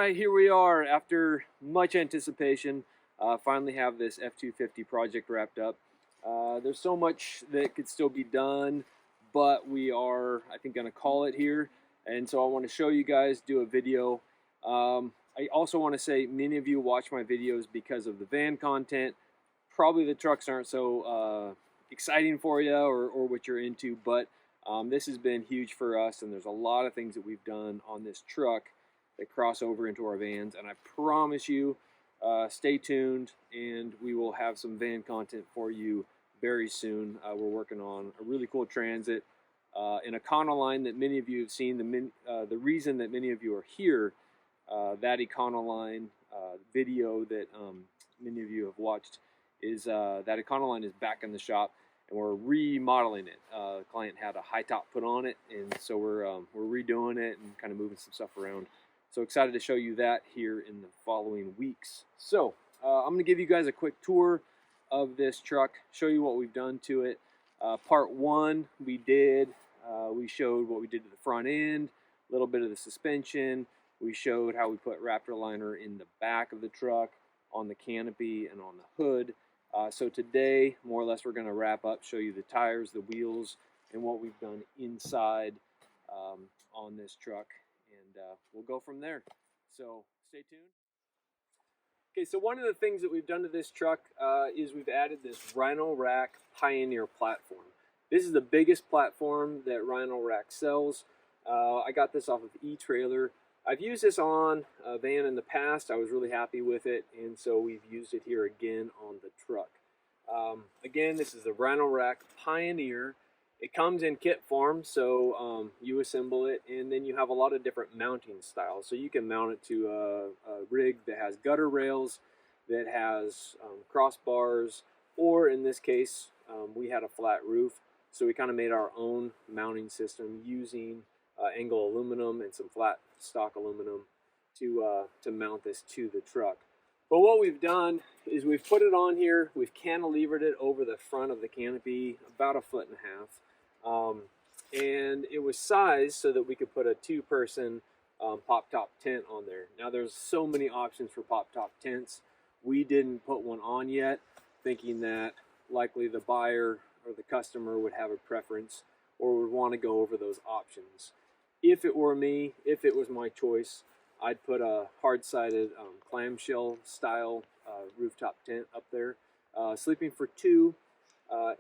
right, here we are after much anticipation. Finally have this F250 project wrapped up. There's so much that could still be done, but we are, I think, going to call it here. And so I want to show you guys, do a video. I also want to say many of you watch my videos because of the van content. Probably the trucks aren't so exciting for you or what you're into, but this has been huge for us, and there's a lot of things that we've done on this truck that cross over into our vans, and I promise you, stay tuned, and we will have some van content for you very soon. We're working on a really cool Transit in a Econoline that many of you have seen. The reason that many of you are here, that Econoline video that many of you have watched, is that Econoline is back in the shop, and we're remodeling it. The client had a high top put on it, and so we're redoing it and kind of moving some stuff around. So excited to show you that here in the following weeks. So I'm going to give you guys a quick tour of this truck, show you what we've done to it. Part one we showed what we did to the front end, a little bit of the suspension. We showed how we put Raptor liner in the back of the truck, on the canopy, and on the hood. So today, more or less, we're going to wrap up, show you the tires, the wheels, and what we've done inside on this truck. And we'll go from there. So stay tuned. Okay, so one of the things that we've done to this truck is we've added this Rhino Rack Pioneer platform. This is the biggest platform that Rhino Rack sells. I got this off of eTrailer. I've used this on a van in the past. I was really happy with it, and so we've used it here again on the truck. Again, this is the Rhino Rack Pioneer. It comes in kit form, so you assemble it, and then you have a lot of different mounting styles. So you can mount it to a rig that has gutter rails, that has crossbars, or in this case, we had a flat roof, so we kind of made our own mounting system using angle aluminum and some flat stock aluminum to mount this to the truck. But what we've done is we've put it on here, we've cantilevered it over the front of the canopy about 1.5 feet. And it was sized so that we could put a 2-person pop-top tent on there. Now there's so many options for pop-top tents. We didn't put one on yet, thinking that likely the buyer or the customer would have a preference or would want to go over those options. If it were me, if it was my choice, I'd put a hard-sided clamshell style rooftop tent up there, sleeping for 2.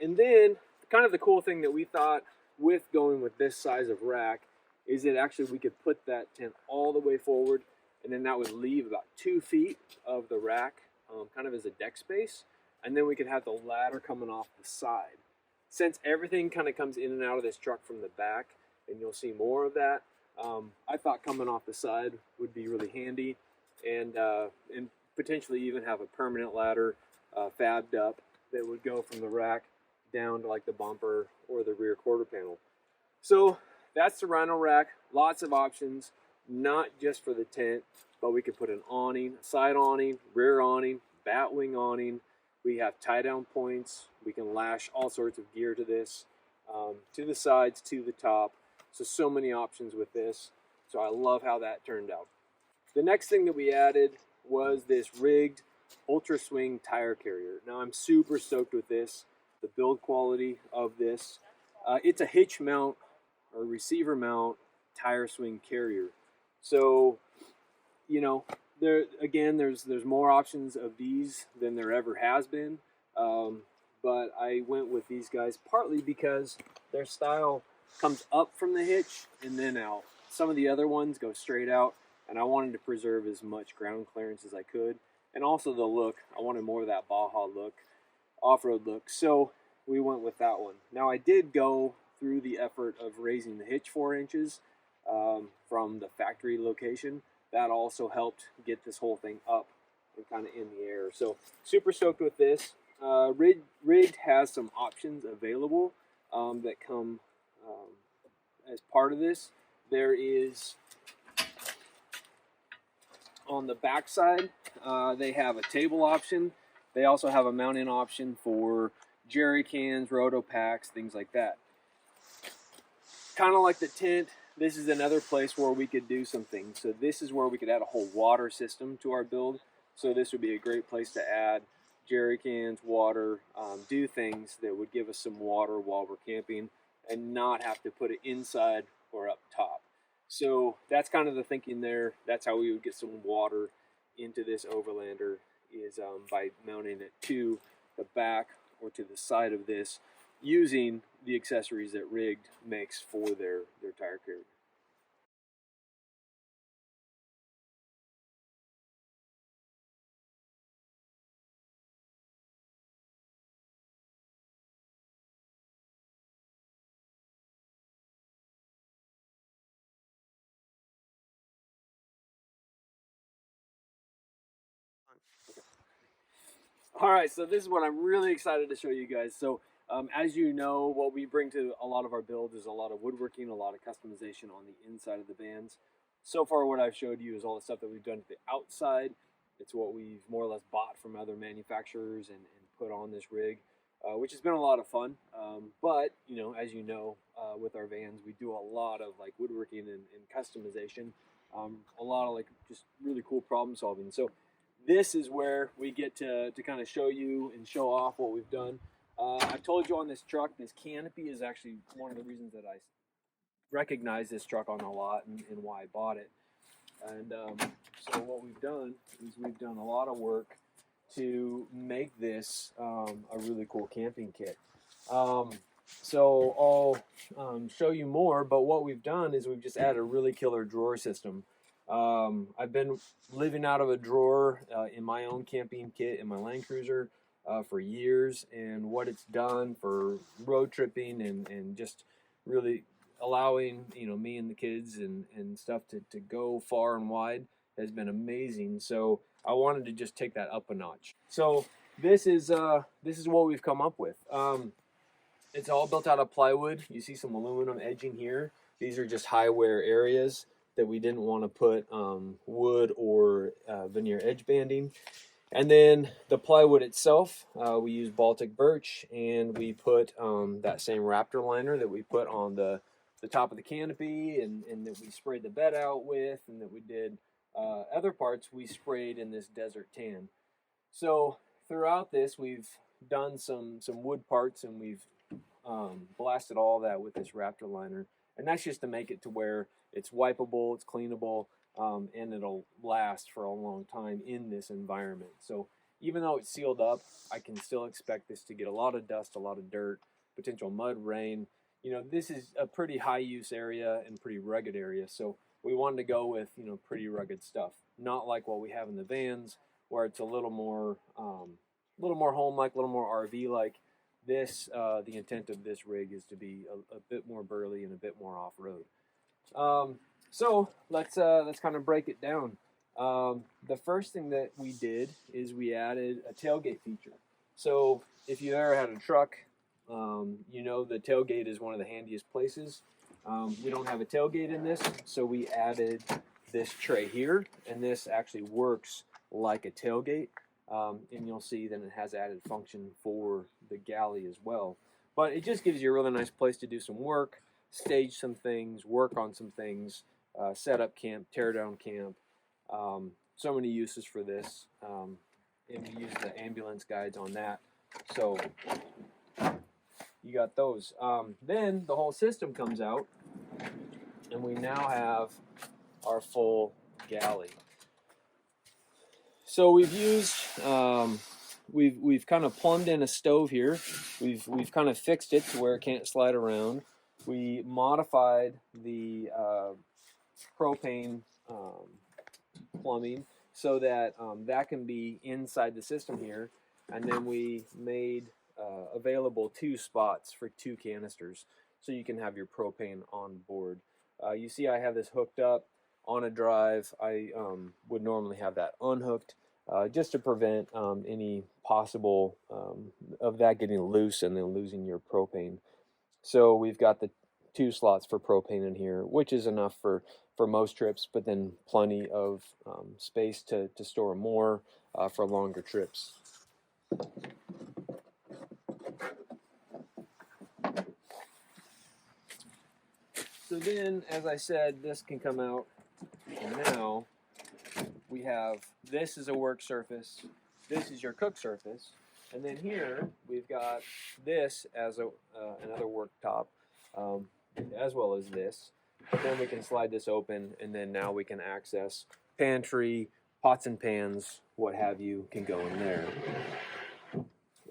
And then kind of the cool thing that we thought with going with this size of rack is that actually we could put that tent all the way forward, and then that would leave about 2 feet of the rack kind of as a deck space, and then we could have the ladder coming off the side. Since everything kind of comes in and out of this truck from the back, and you'll see more of that, I thought coming off the side would be really handy, and potentially even have a permanent ladder fabbed up that would go from the rack down to like the bumper or the rear quarter panel. So that's the Rhino Rack. Lots of options, not just for the tent, but we could put an awning, side awning, rear awning, batwing awning. We have tie down points. We can lash all sorts of gear to this, to the sides, to the top. So many options with this. So I love how that turned out. The next thing that we added was this rigged Ultra Swing tire carrier. Now I'm super stoked with this. The build quality of this. It's a hitch mount or receiver mount tire swing carrier. So, you know, there's more options of these than there ever has been. But I went with these guys partly because their style comes up from the hitch and then out. Some of the other ones go straight out, and I wanted to preserve as much ground clearance as I could. And also the look. I wanted more of that Baja look, off-road look. So we went with that one. Now I did go through the effort of raising the hitch 4 inches from the factory location. That also helped get this whole thing up and kind of in the air. So super stoked with this. Rigged has some options available that come as part of this. There is, on the back side, they have a table option. They also have a mount-in option for jerry cans, roto packs, things like that. Kind of like the tent, this is another place where we could do some things. So this is where we could add a whole water system to our build. So this would be a great place to add jerry cans, water, do things that would give us some water while we're camping and not have to put it inside or up top. So that's kind of the thinking there. That's how we would get some water into this Overlander, is by mounting it to the back or to the side of this using the accessories that Rigged makes for their tire carrier. All right, so this is what I'm really excited to show you guys. So as you know, what we bring to a lot of our builds is a lot of woodworking, a lot of customization on the inside of the vans. So far what I've showed you is all the stuff that we've done to the outside. It's what we've more or less bought from other manufacturers and put on this rig, which has been a lot of fun. But, you know, as you know, with our vans, we do a lot of like woodworking and customization, a lot of like just really cool problem solving. So this is where we get to kind of show you and show off what we've done. I told you on this truck, this canopy is actually one of the reasons that I recognize this truck on the lot and why I bought it. And so what we've done is we've done a lot of work to make this a really cool camping kit. So I'll show you more, but what we've done is we've just added a really killer drawer system. I've been living out of a drawer in my own camping kit in my Land Cruiser for years, and what it's done for road tripping and just really allowing, you know, me and the kids and stuff to go far and wide has been amazing. So I wanted to just take that up a notch. So this is what we've come up with. It's all built out of plywood. You see some aluminum edging here. These are just high wear areas that we didn't want to put wood or veneer edge banding. And then the plywood itself, we use Baltic birch, and we put that same Raptor liner that we put on the top of the canopy and that we sprayed the bed out with, and that we did other parts we sprayed in this desert tan. So throughout this, we've done some wood parts, and we've blasted all that with this Raptor liner, and that's just to make it to where it's wipeable, it's cleanable, and it'll last for a long time in this environment. So even though it's sealed up, I can still expect this to get a lot of dust, a lot of dirt, potential mud, rain. You know, this is a pretty high use area and pretty rugged area, so we wanted to go with, you know, pretty rugged stuff, not like what we have in the vans where it's a little more home-like, a little more RV-like. This, the intent of this rig is to be a bit more burly and a bit more off-road. So let's kind of break it down. The first thing that we did is we added a tailgate feature. So if you ever had a truck, you know the tailgate is one of the handiest places. We don't have a tailgate in this, so we added this tray here, and this actually works like a tailgate. And you'll see that it has added function for the galley as well. But it just gives you a really nice place to do some work, stage some things, work on some things, set up camp, tear down camp. So many uses for this. And we use the ambulance guides on that. So you got those. Then the whole system comes out, and we now have our full galley. So we've used, we've kind of plumbed in a stove here. We've kind of fixed it to where it can't slide around. We modified the propane plumbing so that that can be inside the system here, and then we made available 2 spots for 2 canisters, so you can have your propane on board. You see I have this hooked up on a drive. I would normally have that unhooked just to prevent any possible of that getting loose and then losing your propane. So we've got the 2 slots for propane in here, which is enough for most trips, but then plenty of space to store more for longer trips. So then, as I said, this can come out, and now we have, this is a work surface, this is your cook surface, and then here we've got this as a another worktop, as well as this. But then we can slide this open, and then now we can access pantry, pots and pans, what have you, can go in there.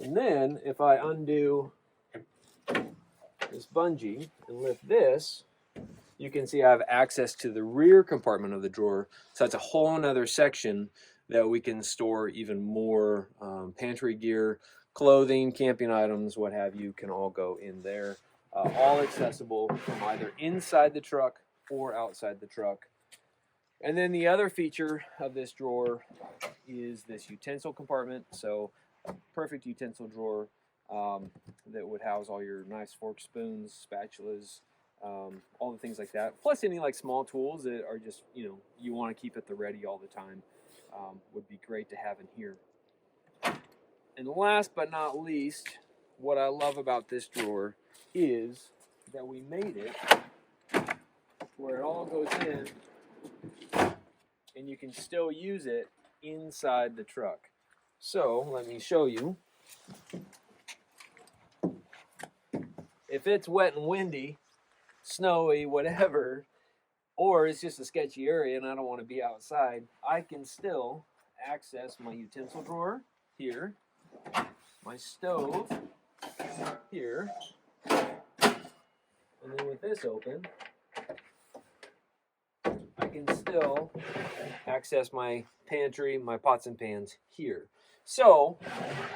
And then if I undo this bungee and lift this, you can see I have access to the rear compartment of the drawer. So that's a whole nother section that we can store even more pantry gear, clothing, camping items, what have you, can all go in there. All accessible from either inside the truck or outside the truck. And then the other feature of this drawer is this utensil compartment. So a perfect utensil drawer that would house all your knives, forks, spoons, spatulas, all the things like that. Plus any like small tools that are just, you want to keep at the ready all the time, would be great to have in here. And last but not least, what I love about this drawer is that we made it where it all goes in and you can still use it inside the truck. So let me show you. If it's wet and windy, snowy, whatever, or it's just a sketchy area and I don't want to be outside, I can still access my utensil drawer here, my stove here, and then with this open, I can still access my pantry, my pots and pans here. So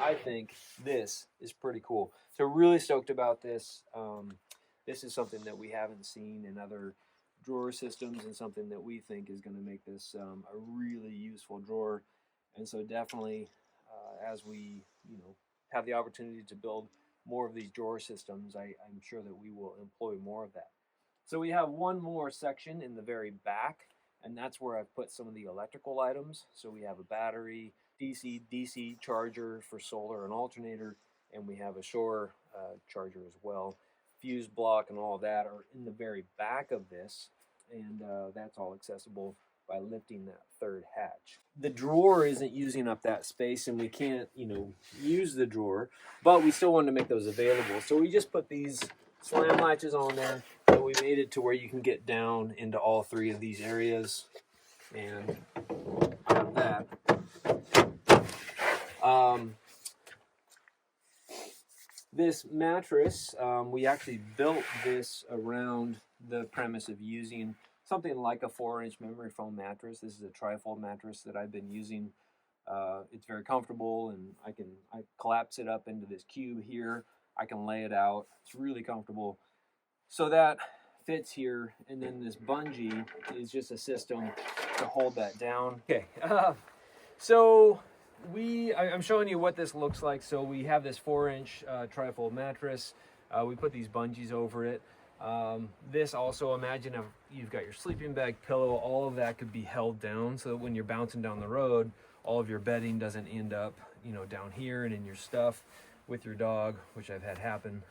I think this is pretty cool. So really stoked about this. This is something that we haven't seen in other drawer systems and something that we think is going to make this a really useful drawer. And so definitely as we have the opportunity to build more of these drawer systems, I'm sure that we will employ more of that. So we have one more section in the very back, and that's where I've put some of the electrical items. So we have a battery, DC charger for solar and alternator, and we have a Shore charger as well. Fuse block and all of that are in the very back of this, and that's all accessible by lifting that third hatch. The drawer isn't using up that space, and we can't use the drawer, but we still wanted to make those available. So we just put these slam latches on there, and we made it to where you can get down into all three of these areas, and that. This mattress, we actually built this around the premise of using something like a 4-inch memory foam mattress. This is a trifold mattress that I've been using. It's very comfortable, and I collapse it up into this cube here. I can lay it out. It's really comfortable. So that fits here, and then this bungee is just a system to hold that down. Okay, so I'm showing you what this looks like. So we have this 4-inch trifold mattress. We put these bungees over it. This also, imagine if you've got your sleeping bag, pillow, all of that could be held down so that when you're bouncing down the road, all of your bedding doesn't end up, down here and in your stuff with your dog, which I've had happen.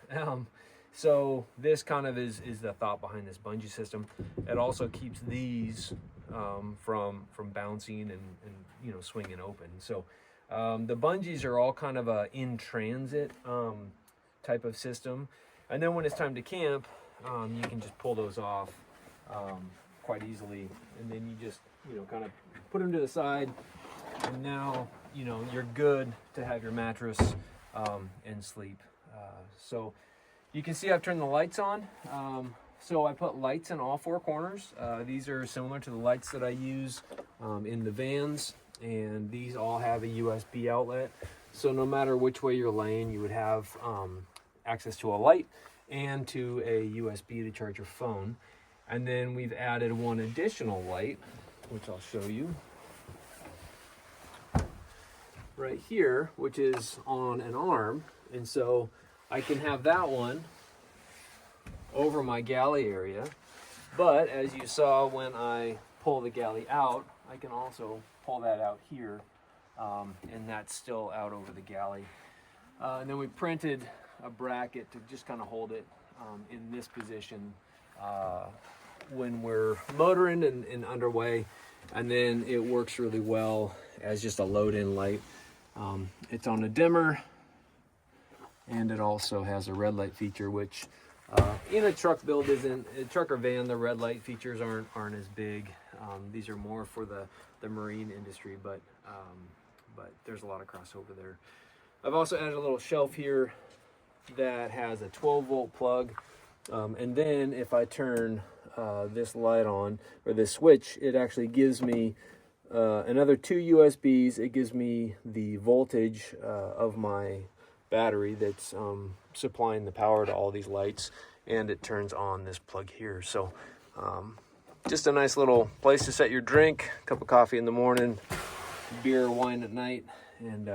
So this kind of is the thought behind this bungee system. It also keeps these from bouncing and swinging open. So the bungees are all kind of a in transit type of system, and then when it's time to camp, you can just pull those off quite easily, and then you just kind of put them to the side, and now you're good to have your mattress and sleep. So you can see I've turned the lights on. So I put lights in all 4 corners. These are similar to the lights that I use in the vans, and these all have a USB outlet. So no matter which way you're laying, you would have access to a light and to a USB to charge your phone. And then we've added one additional light, which I'll show you right here, which is on an arm. And so I can have that one over my galley area, but as you saw when I pull the galley out, I can also pull that out here, and that's still out over the galley. And then we printed a bracket to just kind of hold it in this position when we're motoring and underway, and then it works really well as just a load-in light. It's on a dimmer, and it also has a red light feature, which in a truck build isn't a truck or van. The red light features aren't as big. These are more for the marine industry, but there's a lot of crossover there. I've also added a little shelf here that has a 12-volt plug, and then if I turn this light on, or this switch, it actually gives me another 2 USBs. It gives me the voltage of my battery that's supplying the power to all these lights, and it turns on this plug here. So just a nice little place to set your drink, a cup of coffee in the morning, beer or wine at night, and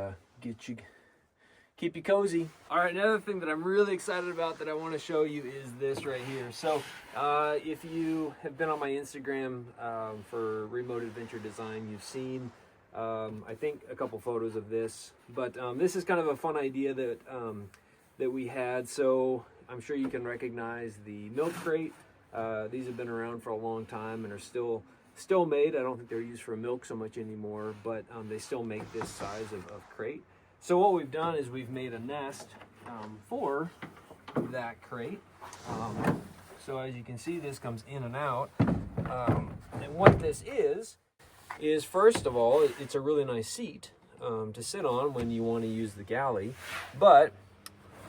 keep you cozy. All right, another thing that I'm really excited about that I want to show you is this right here. So if you have been on my Instagram for Remote Adventure Design, you've seen I think a couple photos of this, but this is kind of a fun idea that we had. So I'm sure you can recognize the milk crate. These have been around for a long time and are still made. I don't think they're used for milk so much anymore, but they still make this size of crate. So what we've done is we've made a nest for that crate. So as you can see, this comes in and out. And what this is first of all, it's a really nice seat to sit on when you want to use the galley. But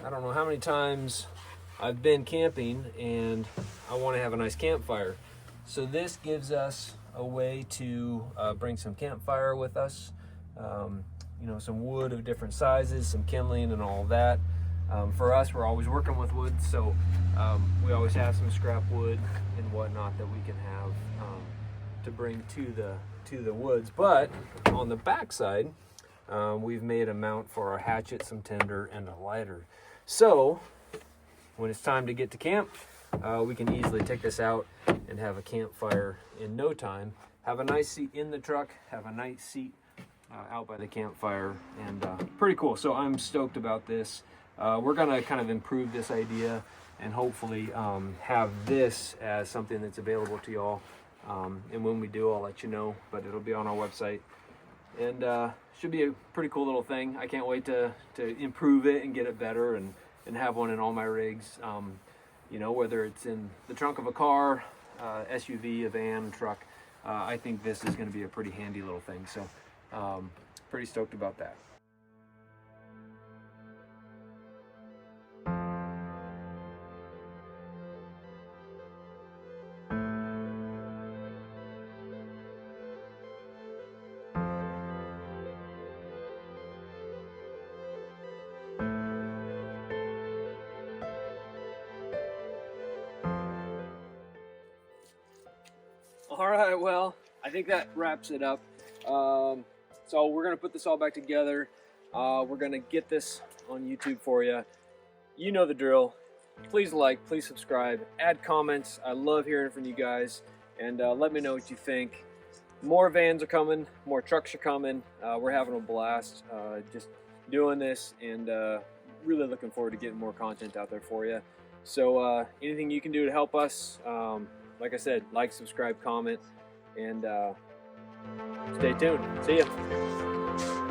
I don't know how many times I've been camping and I want to have a nice campfire. So this gives us a way to bring some campfire with us. You know, some wood of different sizes, some kindling and all of that. For us, we're always working with wood, so we always have some scrap wood and whatnot that we can have to bring to the woods. But on the back side, we've made a mount for our hatchet, some tinder, and a lighter. So when it's time to get to camp, we can easily take this out and have a campfire in no time. Have a nice seat in the truck, have a nice seat out by the campfire, and pretty cool. So I'm stoked about this. We're gonna kind of improve this idea and hopefully have this as something that's available to y'all. And when we do, I'll let you know, but it'll be on our website, and should be a pretty cool little thing. I can't wait to improve it and get it better and have one in all my rigs. You know, whether it's in the trunk of a car, SUV, a van, truck, I think this is going to be a pretty handy little thing. So pretty stoked about that. All right, well, I think that wraps it up. So we're gonna put this all back together. We're gonna get this on YouTube for you. You know the drill. Please like, please subscribe, add comments. I love hearing from you guys, and let me know what you think. More vans are coming, more trucks are coming. We're having a blast just doing this, and really looking forward to getting more content out there for you. So anything you can do to help us, like I said, like, subscribe, comment, and stay tuned. See ya.